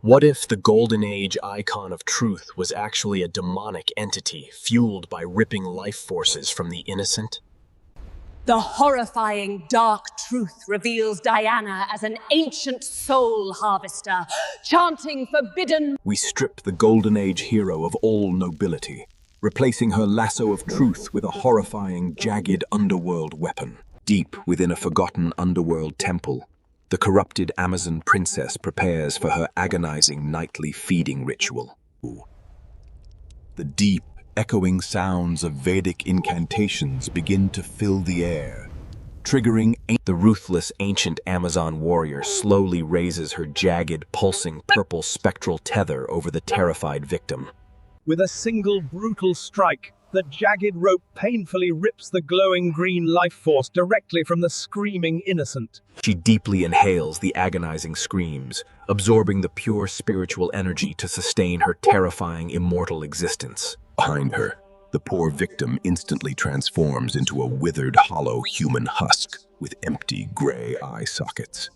What if the Golden Age icon of truth was actually a demonic entity fueled by ripping life forces from the innocent? The horrifying dark truth reveals Diana as an ancient soul harvester, chanting forbidden. We strip the Golden Age hero of all nobility, replacing her lasso of truth with a horrifying, jagged underworld weapon. Deep within a forgotten underworld temple, the corrupted Amazon princess prepares for her agonizing nightly feeding ritual. The deep, echoing sounds of Vedic incantations begin to fill the air, triggering. The ruthless ancient Amazon warrior slowly raises her jagged, pulsing purple spectral tether over the terrified victim. With a single brutal strike, the jagged rope painfully rips the glowing green life force directly from the screaming innocent. She deeply inhales the agonizing screams, absorbing the pure spiritual energy to sustain her terrifying immortal existence. Behind her, the poor victim instantly transforms into a withered, hollow human husk with empty gray eye sockets.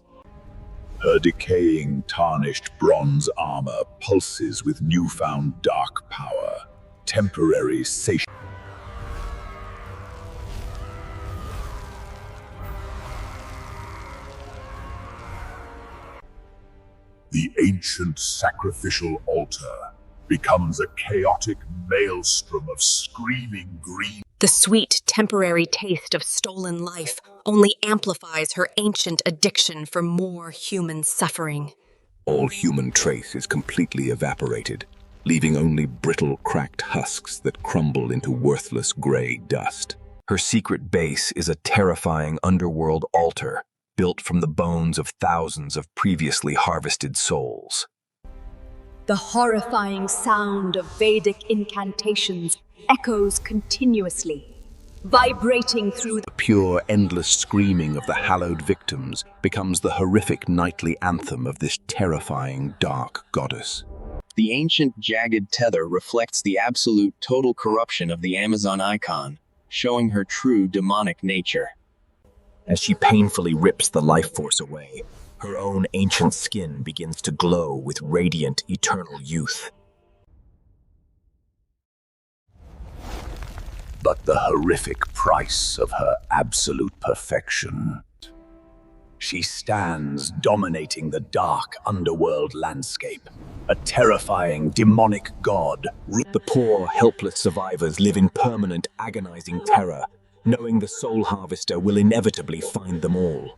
Her decaying, tarnished bronze armor pulses with newfound dark power, temporary satiation. The ancient sacrificial altar becomes a chaotic maelstrom of screaming green. The sweet, temporary taste of stolen life only amplifies her ancient addiction for more human suffering. All human trace is completely evaporated, leaving only brittle, cracked husks that crumble into worthless gray dust. Her secret base is a terrifying underworld altar built from the bones of thousands of previously harvested souls. The horrifying sound of Vedic incantations echoes continuously, vibrating through The pure, endless screaming of the hallowed victims becomes the horrific nightly anthem of this terrifying, dark goddess. The ancient jagged tether reflects the absolute total corruption of the Amazon icon, showing her true demonic nature. As she painfully rips the life force away, her own ancient skin begins to glow with radiant, eternal youth. But the horrific price of her absolute perfection. She stands dominating the dark underworld landscape, a terrifying, demonic god. The poor, helpless survivors live in permanent, agonizing terror, knowing the soul harvester will inevitably find them all.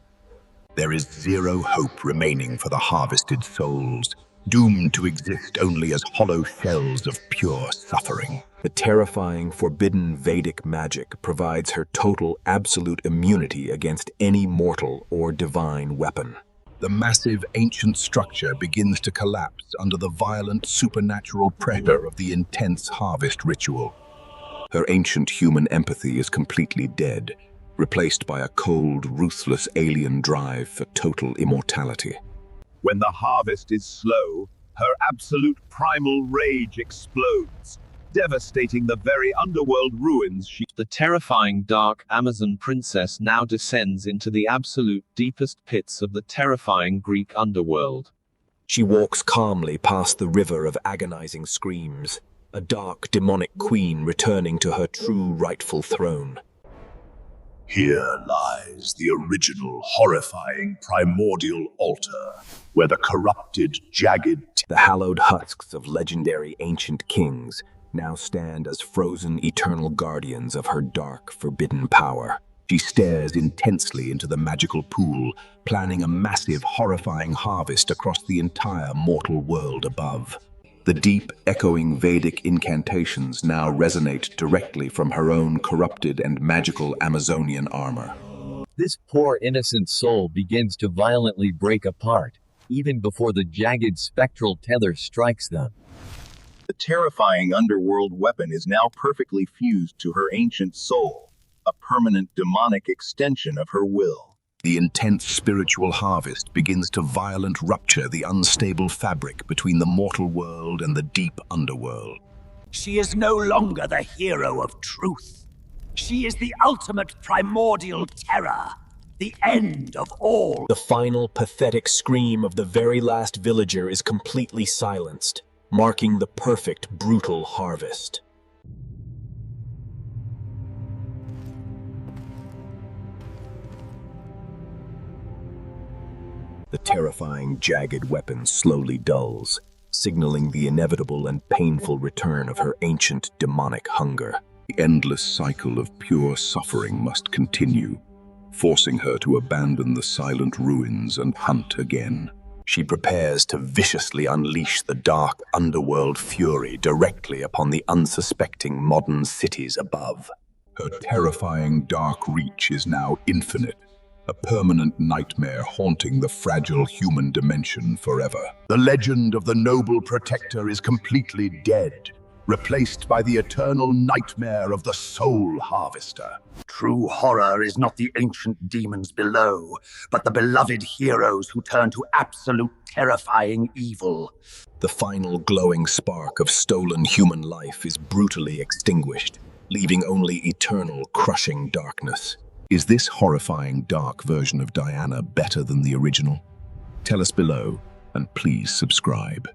There is zero hope remaining for the harvested souls, doomed to exist only as hollow shells of pure suffering. The terrifying, forbidden Vedic magic provides her total, absolute immunity against any mortal or divine weapon. The massive ancient structure begins to collapse under the violent supernatural pressure of the intense harvest ritual. Her ancient human empathy is completely dead, replaced by a cold, ruthless alien drive for total immortality. When the harvest is slow, her absolute primal rage explodes, devastating the very underworld ruins The terrifying dark Amazon princess now descends into the absolute deepest pits of the terrifying Greek underworld. She walks calmly past the river of agonizing screams, a dark, demonic queen returning to her true rightful throne. Here lies the original, horrifying, primordial altar, where the corrupted, jagged, The hallowed husks of legendary ancient kings now stand as frozen, eternal guardians of her dark, forbidden power. She stares intensely into the magical pool, planning a massive, horrifying harvest across the entire mortal world above. The deep, echoing Vedic incantations now resonate directly from her own corrupted and magical Amazonian armor. This poor innocent soul begins to violently break apart, even before the jagged spectral tether strikes them. The terrifying underworld weapon is now perfectly fused to her ancient soul, a permanent demonic extension of her will. The intense spiritual harvest begins to violent rupture the unstable fabric between the mortal world and the deep underworld. She is no longer the hero of truth. She is the ultimate primordial terror, the end of all. The final pathetic scream of the very last villager is completely silenced, marking the perfect brutal harvest. The terrifying, jagged weapon slowly dulls, signaling the inevitable and painful return of her ancient demonic hunger. The endless cycle of pure suffering must continue, forcing her to abandon the silent ruins and hunt again. She prepares to viciously unleash the dark underworld fury directly upon the unsuspecting modern cities above. Her terrifying dark reach is now infinite, a permanent nightmare haunting the fragile human dimension forever. The legend of the noble protector is completely dead, replaced by the eternal nightmare of the soul harvester. True horror is not the ancient demons below, but the beloved heroes who turn to absolute terrifying evil. The final glowing spark of stolen human life is brutally extinguished, leaving only eternal crushing darkness. Is this horrifying dark version of Diana better than the original? Tell us below, and please subscribe.